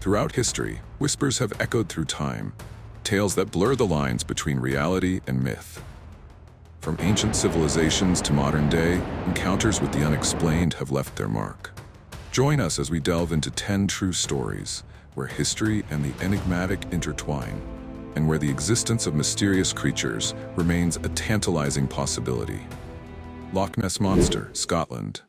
Throughout history, whispers have echoed through time, tales that blur the lines between reality and myth. From ancient civilizations to modern day, encounters with the unexplained have left their mark. Join us as we delve into 10 true stories, where history and the enigmatic intertwine, and where the existence of mysterious creatures remains a tantalizing possibility. Loch Ness Monster, Scotland.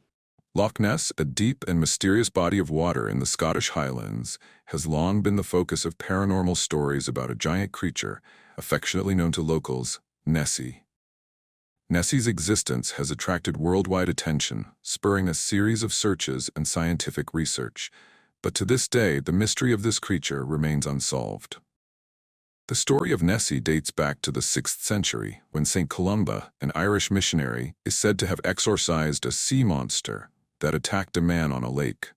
Loch Ness, a deep and mysterious body of water in the Scottish Highlands, has long been the focus of paranormal stories about a giant creature, affectionately known to locals, Nessie. Nessie's existence has attracted worldwide attention, spurring a series of searches and scientific research, but to this day, the mystery of this creature remains unsolved. The story of Nessie dates back to the 6th century, when St. Columba, an Irish missionary, is said to have exorcised a sea monster that attacked a man on a lake.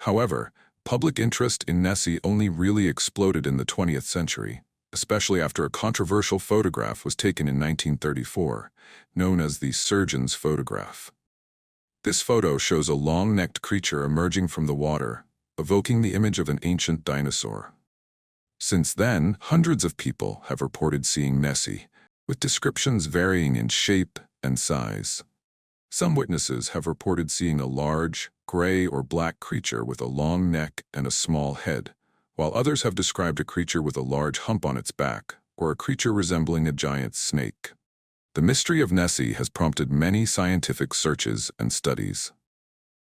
However, public interest in Nessie only really exploded in the 20th century, especially after a controversial photograph was taken in 1934, known as the surgeon's photograph. This photo shows a long-necked creature emerging from the water, evoking the image of an ancient dinosaur. Since then, hundreds of people have reported seeing Nessie, with descriptions varying in shape and size. Some witnesses have reported seeing a large, gray or black creature with a long neck and a small head, while others have described a creature with a large hump on its back, or a creature resembling a giant snake. The mystery of Nessie has prompted many scientific searches and studies.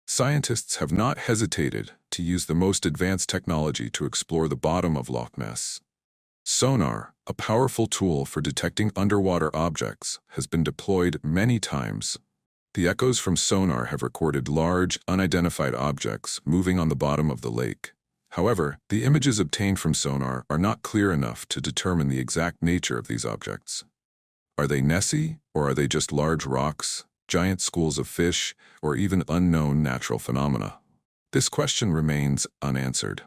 Scientists have not hesitated to use the most advanced technology to explore the bottom of Loch Ness. Sonar, a powerful tool for detecting underwater objects, has been deployed many times. The echoes from sonar have recorded large, unidentified objects moving on the bottom of the lake. However, the images obtained from sonar are not clear enough to determine the exact nature of these objects. Are they Nessie, or are they just large rocks, giant schools of fish, or even unknown natural phenomena? This question remains unanswered.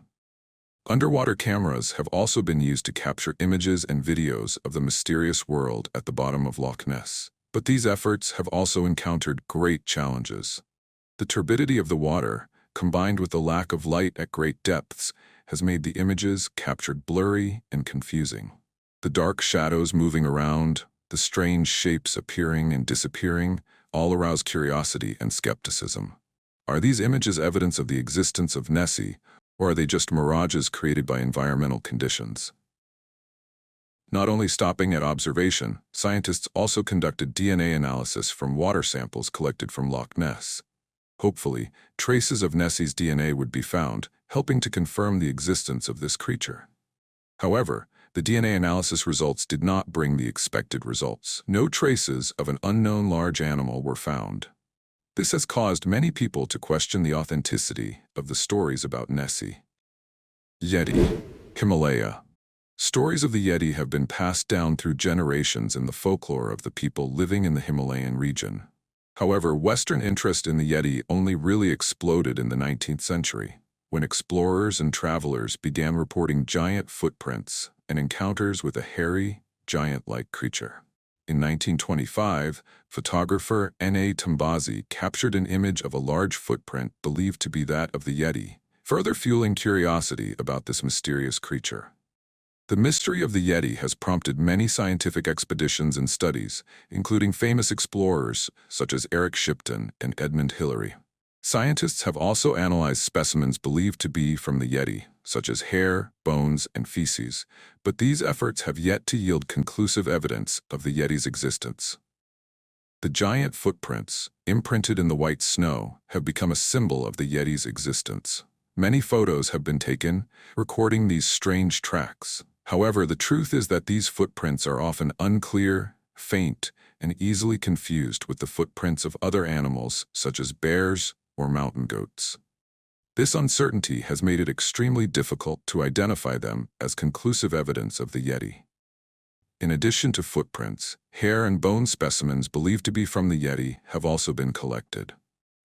Underwater cameras have also been used to capture images and videos of the mysterious world at the bottom of Loch Ness. But these efforts have also encountered great challenges. The turbidity of the water, combined with the lack of light at great depths, has made the images captured blurry and confusing. The dark shadows moving around, the strange shapes appearing and disappearing, all arouse curiosity and skepticism. Are these images evidence of the existence of Nessie, or are they just mirages created by environmental conditions? Not only stopping at observation, scientists also conducted DNA analysis from water samples collected from Loch Ness. Hopefully, traces of Nessie's DNA would be found, helping to confirm the existence of this creature. However, the DNA analysis results did not bring the expected results. No traces of an unknown large animal were found. This has caused many people to question the authenticity of the stories about Nessie. Yeti, Himalaya. Stories of the Yeti have been passed down through generations in the folklore of the people living in the Himalayan region. However, Western interest in the Yeti only really exploded in the 19th century, when explorers and travelers began reporting giant footprints and encounters with a hairy, giant-like creature. In 1925, photographer N.A. Tambazi captured an image of a large footprint believed to be that of the Yeti, further fueling curiosity about this mysterious creature. The mystery of the Yeti has prompted many scientific expeditions and studies, including famous explorers such as Eric Shipton and Edmund Hillary. Scientists have also analyzed specimens believed to be from the Yeti, such as hair, bones, and feces, but these efforts have yet to yield conclusive evidence of the Yeti's existence. The giant footprints, imprinted in the white snow, have become a symbol of the Yeti's existence. Many photos have been taken, recording these strange tracks. However, the truth is that these footprints are often unclear, faint, and easily confused with the footprints of other animals such as bears or mountain goats. This uncertainty has made it extremely difficult to identify them as conclusive evidence of the Yeti. In addition to footprints, hair and bone specimens believed to be from the Yeti have also been collected.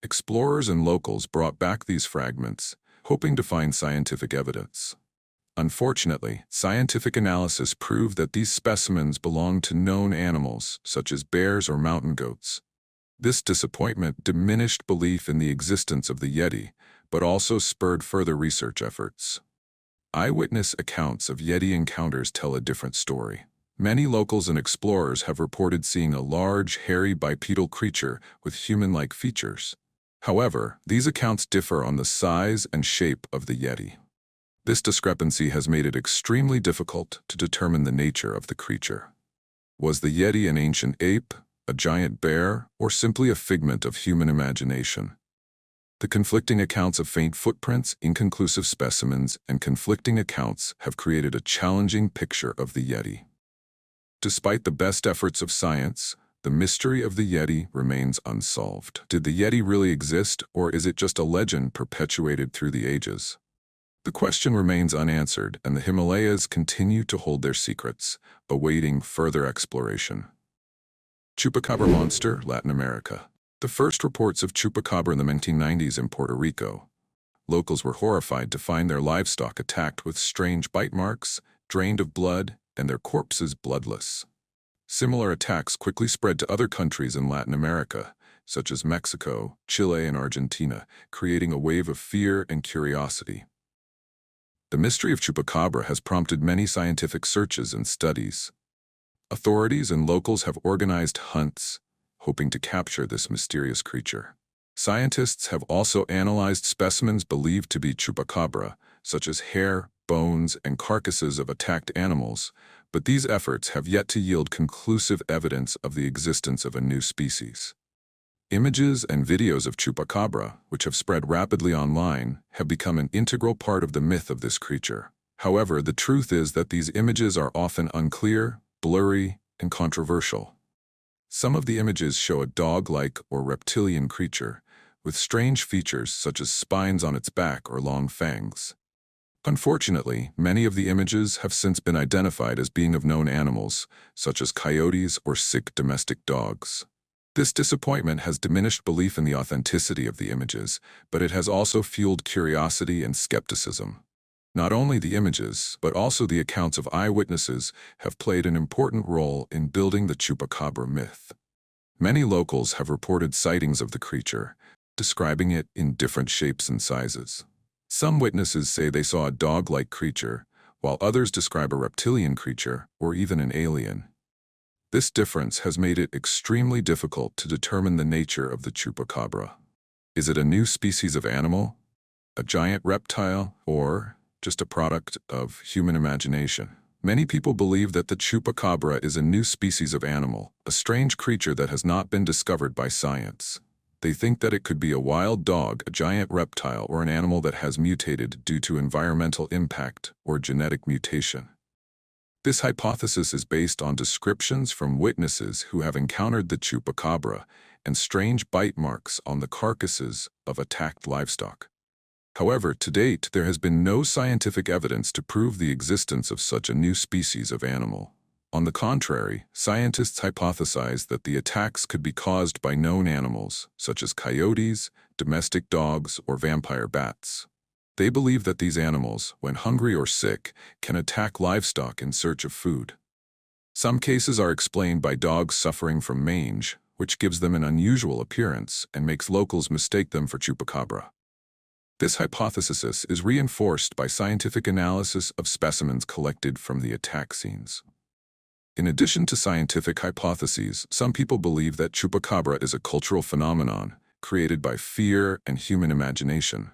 Explorers and locals brought back these fragments, hoping to find scientific evidence. Unfortunately, scientific analysis proved that these specimens belonged to known animals, such as bears or mountain goats. This disappointment diminished belief in the existence of the Yeti, but also spurred further research efforts. eyewitness accounts of Yeti encounters tell a different story. Many locals and explorers have reported seeing a large, hairy bipedal creature with human-like features. However, these accounts differ on the size and shape of the Yeti. This discrepancy has made it extremely difficult to determine the nature of the creature. Was the Yeti an ancient ape, a giant bear, or simply a figment of human imagination? The conflicting accounts of faint footprints, inconclusive specimens, and conflicting accounts have created a challenging picture of the Yeti. Despite the best efforts of science, the mystery of the Yeti remains unsolved. Did the Yeti really exist, or is it just a legend perpetuated through the ages? The question remains unanswered, and the Himalayas continue to hold their secrets, awaiting further exploration. Chupacabra monster, Latin America. The first reports of Chupacabra in the 1990s in Puerto Rico. Locals were horrified to find their livestock attacked with strange bite marks, drained of blood, and their corpses bloodless. Similar attacks quickly spread to other countries in Latin America, such as Mexico, Chile, and Argentina, creating a wave of fear and curiosity. The mystery of Chupacabra has prompted many scientific searches and studies. Authorities and locals have organized hunts, hoping to capture this mysterious creature. Scientists have also analyzed specimens believed to be Chupacabra, such as hair, bones, and carcasses of attacked animals, but these efforts have yet to yield conclusive evidence of the existence of a new species. Images and videos of Chupacabra, which have spread rapidly online, have become an integral part of the myth of this creature. However, the truth is that these images are often unclear, blurry, and controversial. Some of the images show a dog-like or reptilian creature, with strange features such as spines on its back or long fangs. Unfortunately, many of the images have since been identified as being of known animals, such as coyotes or sick domestic dogs. This disappointment has diminished belief in the authenticity of the images, but it has also fueled curiosity and skepticism. Not only the images, but also the accounts of eyewitnesses have played an important role in building the Chupacabra myth. Many locals have reported sightings of the creature, describing it in different shapes and sizes. Some witnesses say they saw a dog-like creature, while others describe a reptilian creature or even an alien. This difference has made it extremely difficult to determine the nature of the Chupacabra. Is it a new species of animal, a giant reptile, or just a product of human imagination? Many people believe that the Chupacabra is a new species of animal, a strange creature that has not been discovered by science. They think that it could be a wild dog, a giant reptile, or an animal that has mutated due to environmental impact or genetic mutation. This hypothesis is based on descriptions from witnesses who have encountered the Chupacabra and strange bite marks on the carcasses of attacked livestock. However, to date, there has been no scientific evidence to prove the existence of such a new species of animal. On the contrary, scientists hypothesize that the attacks could be caused by known animals, such as coyotes, domestic dogs, or vampire bats. They believe that these animals, when hungry or sick, can attack livestock in search of food. Some cases are explained by dogs suffering from mange, which gives them an unusual appearance and makes locals mistake them for Chupacabra. This hypothesis is reinforced by scientific analysis of specimens collected from the attack scenes. In addition to scientific hypotheses, some people believe that Chupacabra is a cultural phenomenon created by fear and human imagination.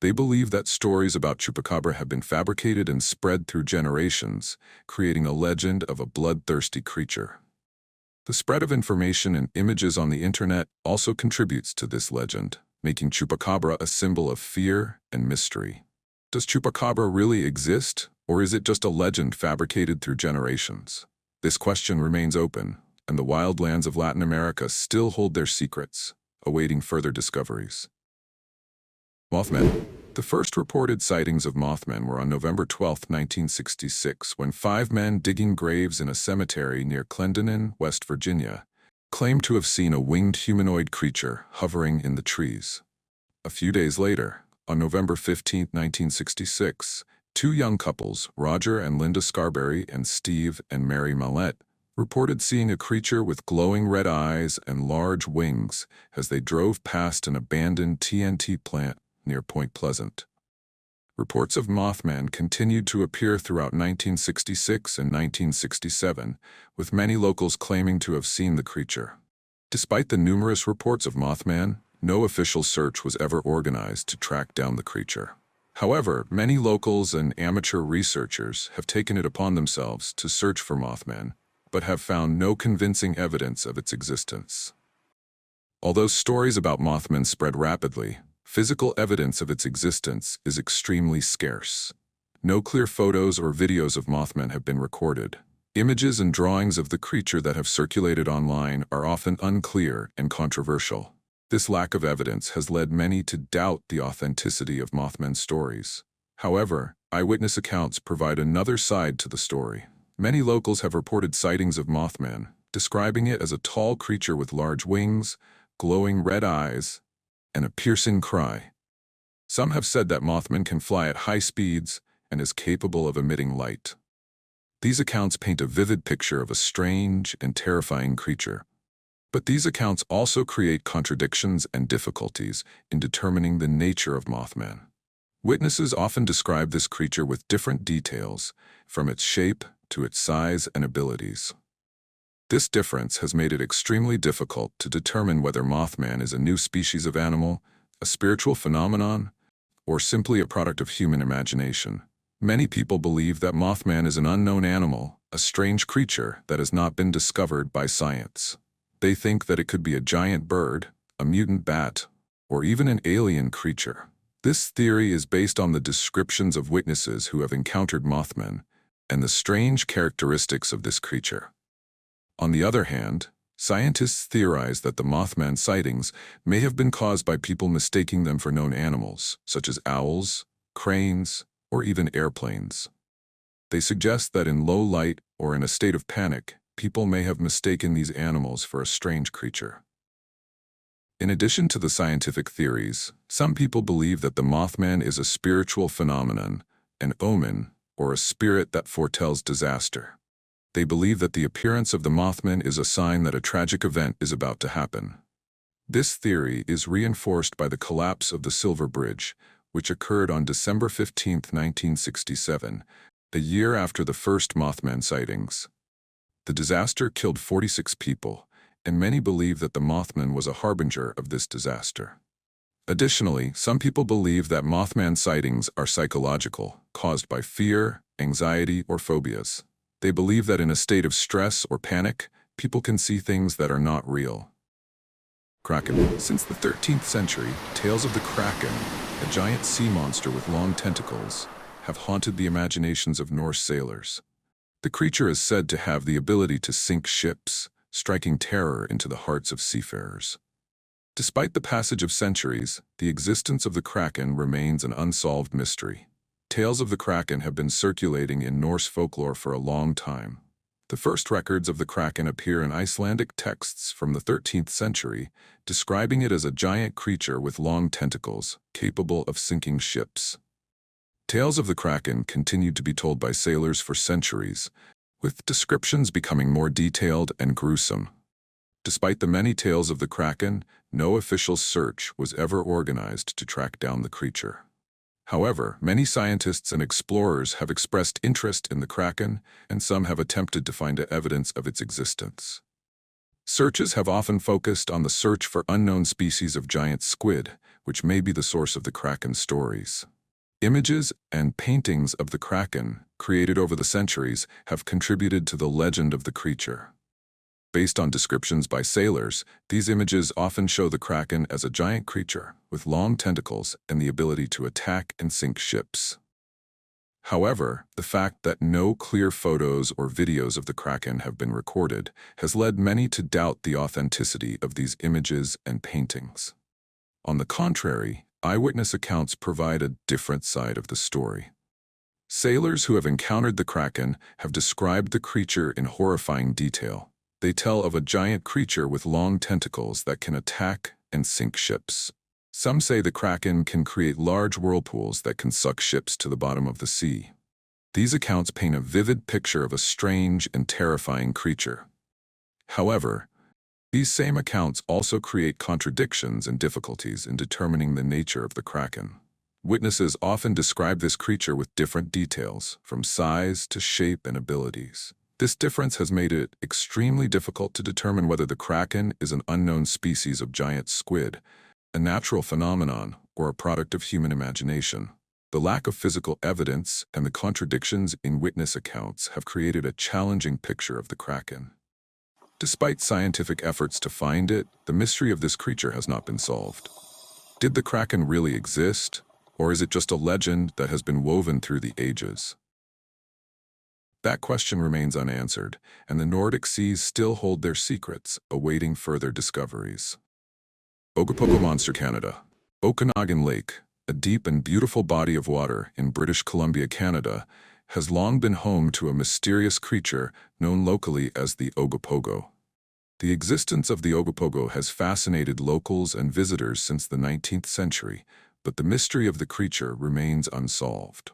They believe that stories about Chupacabra have been fabricated and spread through generations, creating a legend of a bloodthirsty creature. The spread of information and images on the internet also contributes to this legend, making Chupacabra a symbol of fear and mystery. Does Chupacabra really exist, or is it just a legend fabricated through generations? This question remains open, and the wildlands of Latin America still hold their secrets, awaiting further discoveries. Mothman. The first reported sightings of Mothman were on November 12, 1966, when 5 men digging graves in a cemetery near Clendenin, West Virginia, claimed to have seen a winged humanoid creature hovering in the trees. A few days later, on November 15, 1966, 2 young couples, Roger and Linda Scarberry and Steve and Mary Mallette, reported seeing a creature with glowing red eyes and large wings as they drove past an abandoned TNT plant near Point Pleasant. Reports of Mothman continued to appear throughout 1966 and 1967, with many locals claiming to have seen the creature. Despite the numerous reports of Mothman, no official search was ever organized to track down the creature. However, many locals and amateur researchers have taken it upon themselves to search for Mothman, but have found no convincing evidence of its existence. Although stories about Mothman spread rapidly, physical evidence of its existence is extremely scarce. No clear photos or videos of Mothman have been recorded. Images and drawings of the creature that have circulated online are often unclear and controversial. This lack of evidence has led many to doubt the authenticity of Mothman stories. However, eyewitness accounts provide another side to the story. Many locals have reported sightings of Mothman, describing it as a tall creature with large wings, glowing red eyes, and a piercing cry. Some have said that Mothman can fly at high speeds and is capable of emitting light. These accounts paint a vivid picture of a strange and terrifying creature. But these accounts also create contradictions and difficulties in determining the nature of Mothman. Witnesses often describe this creature with different details, from its shape to its size and abilities. This difference has made it extremely difficult to determine whether Mothman is a new species of animal, a spiritual phenomenon, or simply a product of human imagination. Many people believe that Mothman is an unknown animal, a strange creature that has not been discovered by science. They think that it could be a giant bird, a mutant bat, or even an alien creature. This theory is based on the descriptions of witnesses who have encountered Mothman and the strange characteristics of this creature. On the other hand, scientists theorize that the Mothman sightings may have been caused by people mistaking them for known animals, such as owls, cranes, or even airplanes. They suggest that in low light or in a state of panic, people may have mistaken these animals for a strange creature. In addition to the scientific theories, some people believe that the Mothman is a spiritual phenomenon, an omen, or a spirit that foretells disaster. They believe that the appearance of the Mothman is a sign that a tragic event is about to happen. This theory is reinforced by the collapse of the Silver Bridge, which occurred on December 15, 1967, a year after the first Mothman sightings. The disaster killed 46 people, and many believe that the Mothman was a harbinger of this disaster. Additionally, some people believe that Mothman sightings are psychological, caused by fear, anxiety, or phobias. They believe that in a state of stress or panic, people can see things that are not real. Kraken. Since the 13th century, tales of the Kraken, a giant sea monster with long tentacles, have haunted the imaginations of Norse sailors. The creature is said to have the ability to sink ships, striking terror into the hearts of seafarers. Despite the passage of centuries, the existence of the Kraken remains an unsolved mystery. Tales of the Kraken have been circulating in Norse folklore for a long time. The first records of the Kraken appear in Icelandic texts from the 13th century, describing it as a giant creature with long tentacles, capable of sinking ships. Tales of the Kraken continued to be told by sailors for centuries, with descriptions becoming more detailed and gruesome. Despite the many tales of the Kraken, no official search was ever organized to track down the creature. However, many scientists and explorers have expressed interest in the Kraken, and some have attempted to find evidence of its existence. Searches have often focused on the search for unknown species of giant squid, which may be the source of the Kraken stories. Images and paintings of the Kraken, created over the centuries, have contributed to the legend of the creature. Based on descriptions by sailors, these images often show the Kraken as a giant creature with long tentacles and the ability to attack and sink ships. However, the fact that no clear photos or videos of the Kraken have been recorded has led many to doubt the authenticity of these images and paintings. On the contrary, eyewitness accounts provide a different side of the story. Sailors who have encountered the Kraken have described the creature in horrifying detail. They tell of a giant creature with long tentacles that can attack and sink ships. Some say the Kraken can create large whirlpools that can suck ships to the bottom of the sea. These accounts paint a vivid picture of a strange and terrifying creature. However, these same accounts also create contradictions and difficulties in determining the nature of the Kraken. Witnesses often describe this creature with different details, from size to shape and abilities. This difference has made it extremely difficult to determine whether the Kraken is an unknown species of giant squid, a natural phenomenon, or a product of human imagination. The lack of physical evidence and the contradictions in witness accounts have created a challenging picture of the Kraken. Despite scientific efforts to find it, the mystery of this creature has not been solved. Did the Kraken really exist, or is it just a legend that has been woven through the ages? That question remains unanswered, and the Nordic seas still hold their secrets, awaiting further discoveries. Ogopogo Monster, Canada. Okanagan Lake, a deep and beautiful body of water in British Columbia, Canada, has long been home to a mysterious creature known locally as the Ogopogo. The existence of the Ogopogo has fascinated locals and visitors since the 19th century, but the mystery of the creature remains unsolved.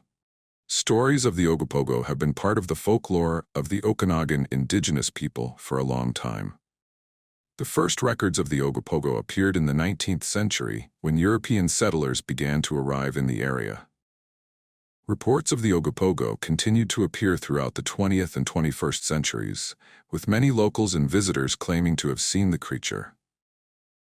Stories of the Ogopogo have been part of the folklore of the Okanagan indigenous people for a long time. The first records of the Ogopogo appeared in the 19th century when European settlers began to arrive in the area. Reports of the Ogopogo continued to appear throughout the 20th and 21st centuries, with many locals and visitors claiming to have seen the creature.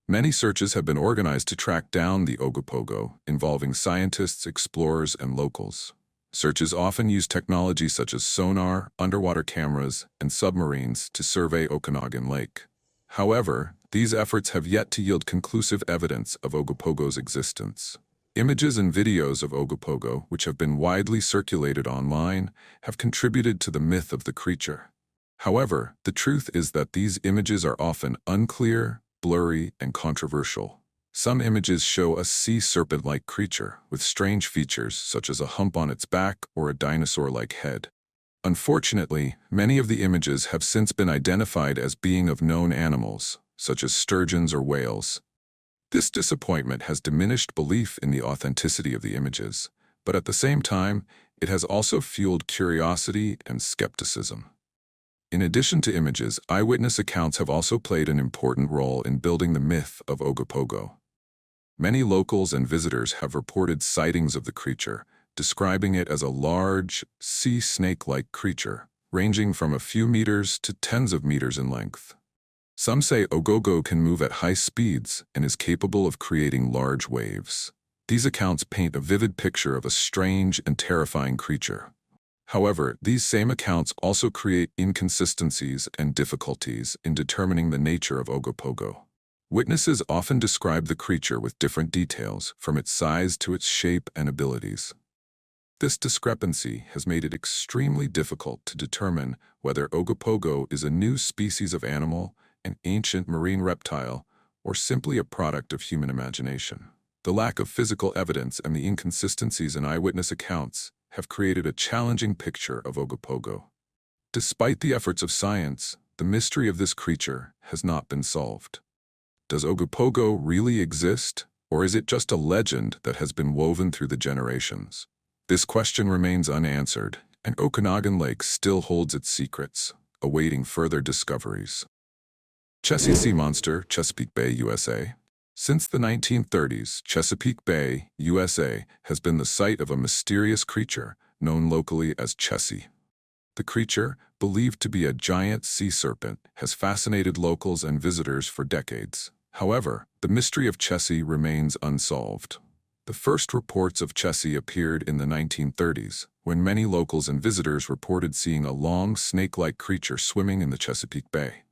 Many searches have been organized to track down the Ogopogo, involving scientists, explorers, and locals. Searches often use technology such as sonar, underwater cameras, and submarines to survey Okanagan Lake. However, these efforts have yet to yield conclusive evidence of Ogopogo's existence. Images and videos of Ogopogo, which have been widely circulated online, have contributed to the myth of the creature. However, the truth is that these images are often unclear, blurry, and controversial. Some images show a sea serpent-like creature with strange features such as a hump on its back or a dinosaur-like head. Unfortunately, many of the images have since been identified as being of known animals, such as sturgeons or whales. This disappointment has diminished belief in the authenticity of the images, but at the same time, it has also fueled curiosity and skepticism. In addition to images, eyewitness accounts have also played an important role in building the myth of Ogopogo. Many locals and visitors have reported sightings of the creature, describing it as a large, sea snake-like creature, ranging from a few meters to tens of meters in length. Some say Ogogo can move at high speeds and is capable of creating large waves. These accounts paint a vivid picture of a strange and terrifying creature. However, these same accounts also create inconsistencies and difficulties in determining the nature of Ogopogo. Witnesses often describe the creature with different details, from its size to its shape and abilities. This discrepancy has made it extremely difficult to determine whether Ogopogo is a new species of animal, an ancient marine reptile, or simply a product of human imagination. The lack of physical evidence and the inconsistencies in eyewitness accounts have created a challenging picture of Ogopogo. Despite the efforts of science, the mystery of this creature has not been solved. Does Ogopogo really exist, or is it just a legend that has been woven through the generations? This question remains unanswered, and Okanagan Lake still holds its secrets, awaiting further discoveries. Chessie Sea Monster, Chesapeake Bay, USA. Since the 1930s, Chesapeake Bay, USA, has been the site of a mysterious creature known locally as Chessie. The creature, believed to be a giant sea serpent, has fascinated locals and visitors for decades. However, the mystery of Chessie remains unsolved. The first reports of Chessie appeared in the 1930s, when many locals and visitors reported seeing a long, snake-like creature swimming in the Chesapeake Bay.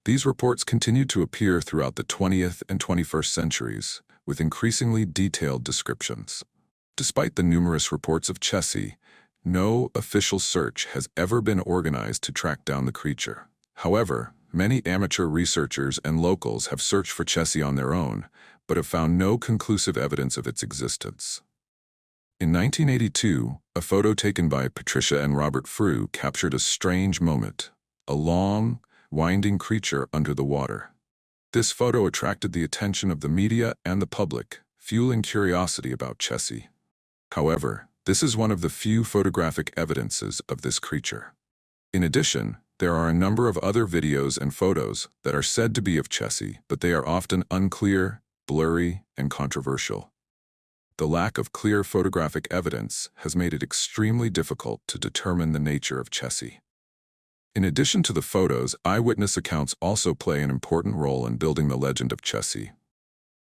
These reports continued to appear throughout the 20th and 21st centuries, with increasingly detailed descriptions. Despite the numerous reports of Chessie, no official search has ever been organized to track down the creature. However, many amateur researchers and locals have searched for Chessie on their own, but have found no conclusive evidence of its existence. In 1982, a photo taken by Patricia and Robert Frew captured a strange moment, a long, winding creature under the water. This photo attracted the attention of the media and the public, fueling curiosity about Chessie. However, this is one of the few photographic evidences of this creature. In addition, there are a number of other videos and photos that are said to be of Chessie, but they are often unclear, blurry, and controversial. The lack of clear photographic evidence has made it extremely difficult to determine the nature of Chessie. In addition to the photos, eyewitness accounts also play an important role in building the legend of Chessie.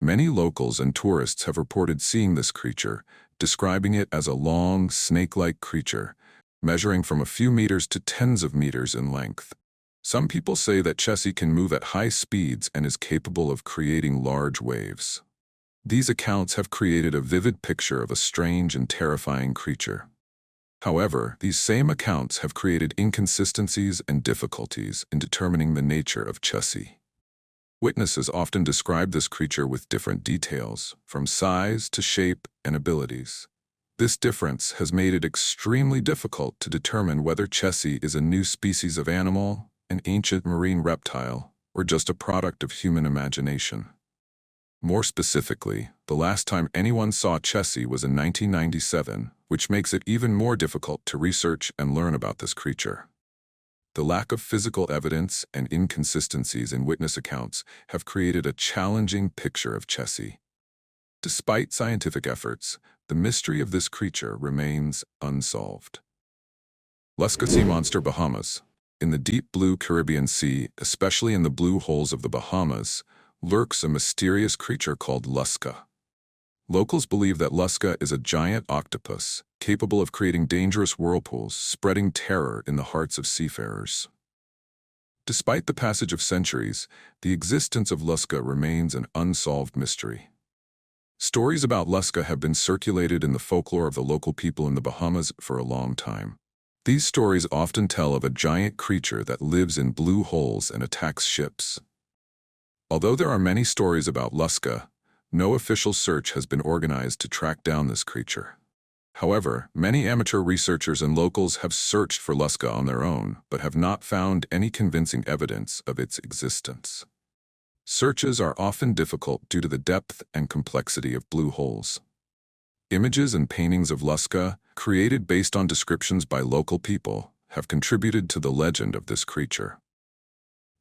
Many locals and tourists have reported seeing this creature, describing it as a long, snake-like creature, measuring from a few meters to tens of meters in length. Some people say that Chessie can move at high speeds and is capable of creating large waves. These accounts have created a vivid picture of a strange and terrifying creature. However, these same accounts have created inconsistencies and difficulties in determining the nature of Chessie. Witnesses often describe this creature with different details, from size to shape and abilities. This difference has made it extremely difficult to determine whether Chessie is a new species of animal, an ancient marine reptile, or just a product of human imagination. More specifically, the last time anyone saw Chessie was in 1997, which makes it even more difficult to research and learn about this creature. The lack of physical evidence and inconsistencies in witness accounts have created a challenging picture of Chessie. Despite scientific efforts, the mystery of this creature remains unsolved. Luska sea monster, Bahamas. In the deep blue Caribbean Sea, especially in the blue holes of the Bahamas, lurks a mysterious creature called Luska. Locals believe that Luska is a giant octopus, capable of creating dangerous whirlpools, spreading terror in the hearts of seafarers. Despite the passage of centuries, the existence of Luska remains an unsolved mystery. Stories about Luska have been circulated in the folklore of the local people in the Bahamas for a long time. These stories often tell of a giant creature that lives in blue holes and attacks ships. Although there are many stories about Luska, no official search has been organized to track down this creature. However, many amateur researchers and locals have searched for Luska on their own, but have not found any convincing evidence of its existence. Searches are often difficult due to the depth and complexity of blue holes. Images and paintings of Luska, created based on descriptions by local people, have contributed to the legend of this creature.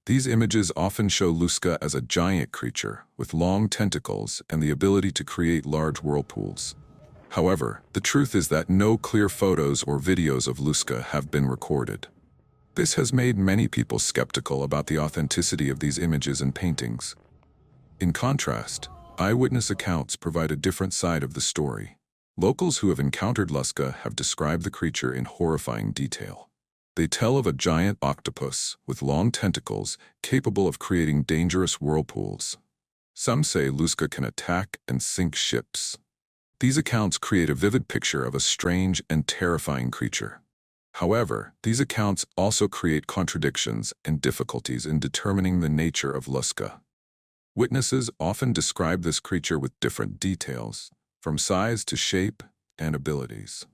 These images often show Luska as a giant creature with long tentacles and the ability to create large whirlpools. However, the truth is that no clear photos or videos of Luska have been recorded. This has made many people skeptical about the authenticity of these images and paintings. In contrast, eyewitness accounts provide a different side of the story. Locals who have encountered Luska have described the creature in horrifying detail. They tell of a giant octopus with long tentacles capable of creating dangerous whirlpools. Some say Luska can attack and sink ships. These accounts create a vivid picture of a strange and terrifying creature. However, these accounts also create contradictions and difficulties in determining the nature of Luska. Witnesses often describe this creature with different details, from size to shape and abilities.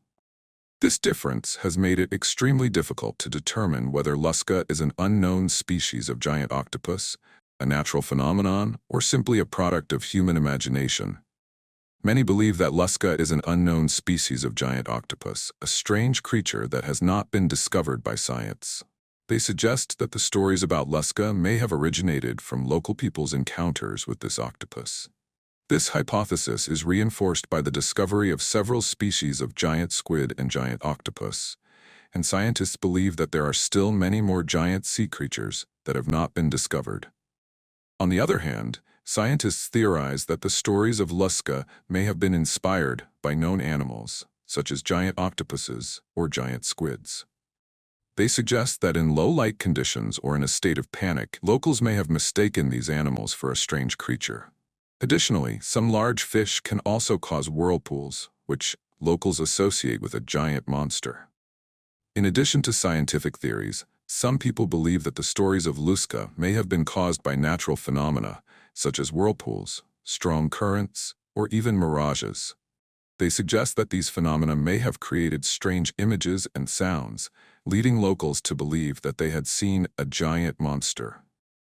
This difference has made it extremely difficult to determine whether Luska is an unknown species of giant octopus, a natural phenomenon, or simply a product of human imagination. Many believe that Luska is an unknown species of giant octopus, a strange creature that has not been discovered by science. They suggest that the stories about Luska may have originated from local people's encounters with this octopus. This hypothesis is reinforced by the discovery of several species of giant squid and giant octopus, and scientists believe that there are still many more giant sea creatures that have not been discovered. On the other hand, scientists theorize that the stories of Luska may have been inspired by known animals, such as giant octopuses or giant squids. They suggest that in low light conditions or in a state of panic, locals may have mistaken these animals for a strange creature. Additionally, some large fish can also cause whirlpools, which locals associate with a giant monster. In addition to scientific theories, some people believe that the stories of Luska may have been caused by natural phenomena, such as whirlpools, strong currents, or even mirages. They suggest that these phenomena may have created strange images and sounds, leading locals to believe that they had seen a giant monster.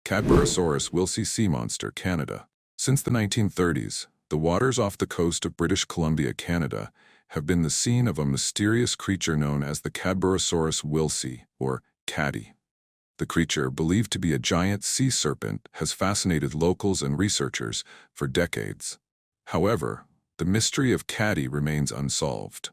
Cadborosaurus Wilsey sea monster, Canada. Since the 1930s, the waters off the coast of British Columbia, Canada, have been the scene of a mysterious creature known as the Cadborosaurus wilsey, or caddy. The creature, believed to be a giant sea serpent, has fascinated locals and researchers for decades. However, the mystery of Caddy remains unsolved.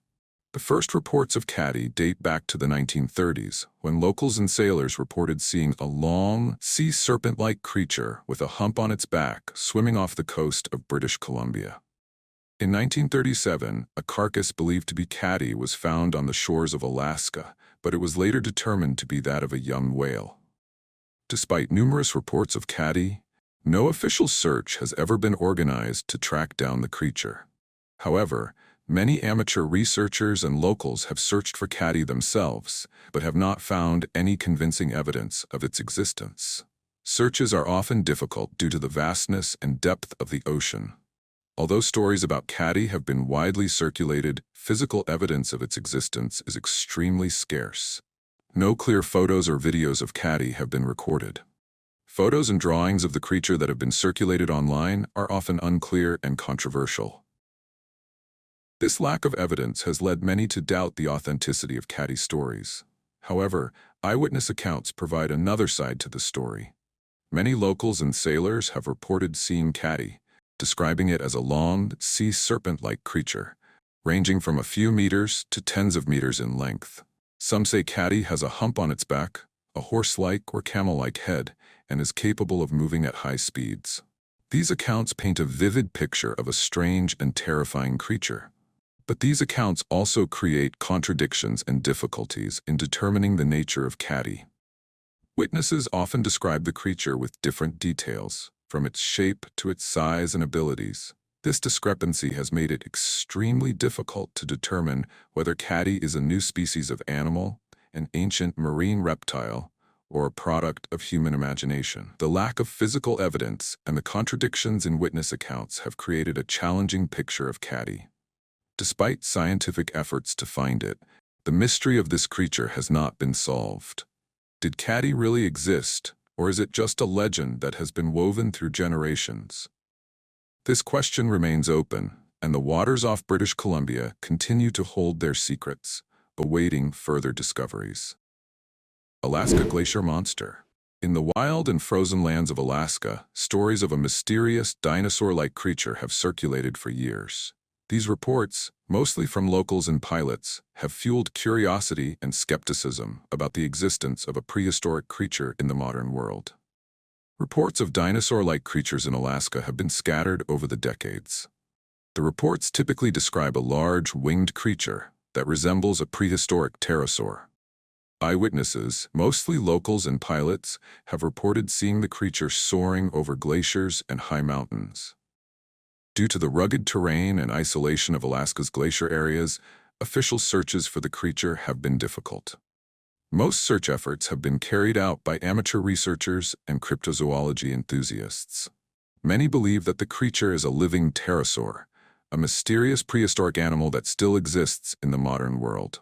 The first reports of Caddy date back to the 1930s, when locals and sailors reported seeing a long, sea serpent-like creature with a hump on its back swimming off the coast of British Columbia. In 1937, a carcass believed to be Caddy was found on the shores of Alaska, but it was later determined to be that of a young whale. Despite numerous reports of Caddy, no official search has ever been organized to track down the creature. However, many amateur researchers and locals have searched for Caddy themselves, but have not found any convincing evidence of its existence. Searches are often difficult due to the vastness and depth of the ocean. Although stories about Caddy have been widely circulated, physical evidence of its existence is extremely scarce. No clear photos or videos of Caddy have been recorded. Photos and drawings of the creature that have been circulated online are often unclear and controversial. This lack of evidence has led many to doubt the authenticity of Caddy stories. However, eyewitness accounts provide another side to the story. Many locals and sailors have reported seeing Caddy, describing it as a long, sea serpent-like creature, ranging from a few meters to tens of meters in length. Some say Caddy has a hump on its back, a horse-like or camel-like head, and is capable of moving at high speeds. These accounts paint a vivid picture of a strange and terrifying creature. But these accounts also create contradictions and difficulties in determining the nature of Caddy. Witnesses often describe the creature with different details, from its shape to its size and abilities. This discrepancy has made it extremely difficult to determine whether Caddy is a new species of animal, an ancient marine reptile, or a product of human imagination. The lack of physical evidence and the contradictions in witness accounts have created a challenging picture of Caddy. Despite scientific efforts to find it, the mystery of this creature has not been solved. Did Caddy really exist, or is it just a legend that has been woven through generations? This question remains open, and the waters off British Columbia continue to hold their secrets, awaiting further discoveries. Alaska Glacier Monster. In the wild and frozen lands of Alaska, stories of a mysterious dinosaur-like creature have circulated for years. These reports, mostly from locals and pilots, have fueled curiosity and skepticism about the existence of a prehistoric creature in the modern world. Reports of dinosaur-like creatures in Alaska have been scattered over the decades. The reports typically describe a large, winged creature that resembles a prehistoric pterosaur. Eyewitnesses, mostly locals and pilots, have reported seeing the creature soaring over glaciers and high mountains. Due to the rugged terrain and isolation of Alaska's glacier areas, official searches for the creature have been difficult. Most search efforts have been carried out by amateur researchers and cryptozoology enthusiasts. Many believe that the creature is a living pterosaur, a mysterious prehistoric animal that still exists in the modern world.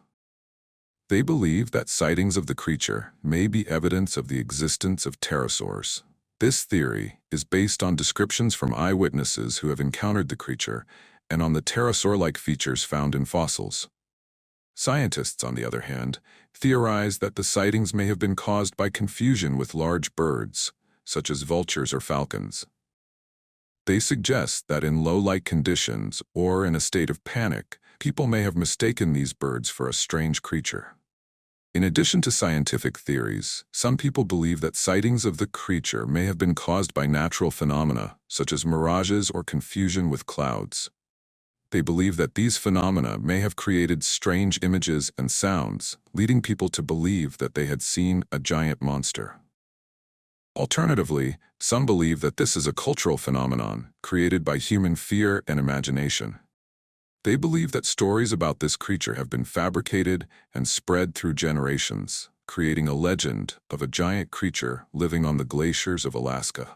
They believe that sightings of the creature may be evidence of the existence of pterosaurs. This theory is based on descriptions from eyewitnesses who have encountered the creature and on the pterosaur-like features found in fossils. Scientists, on the other hand, theorize that the sightings may have been caused by confusion with large birds, such as vultures or falcons. They suggest that in low-light conditions or in a state of panic, people may have mistaken these birds for a strange creature. In addition to scientific theories, some people believe that sightings of the creature may have been caused by natural phenomena, such as mirages or confusion with clouds. They believe that these phenomena may have created strange images and sounds, leading people to believe that they had seen a giant monster. Alternatively, some believe that this is a cultural phenomenon created by human fear and imagination. They believe that stories about this creature have been fabricated and spread through generations, creating a legend of a giant creature living on the glaciers of Alaska.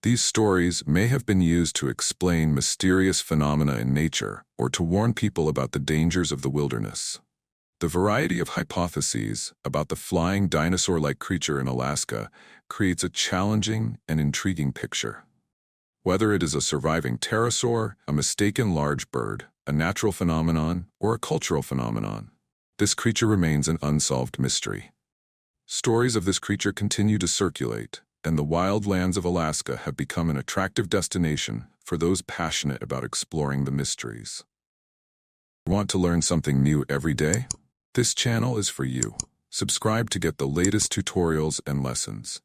These stories may have been used to explain mysterious phenomena in nature or to warn people about the dangers of the wilderness. The variety of hypotheses about the flying dinosaur-like creature in Alaska creates a challenging and intriguing picture. Whether it is a surviving pterosaur, a mistaken large bird, a natural phenomenon, or a cultural phenomenon, this creature remains an unsolved mystery. Stories of this creature continue to circulate, and the wild lands of Alaska have become an attractive destination for those passionate about exploring the mysteries. Want to learn something new every day? This channel is for you. Subscribe to get the latest tutorials and lessons.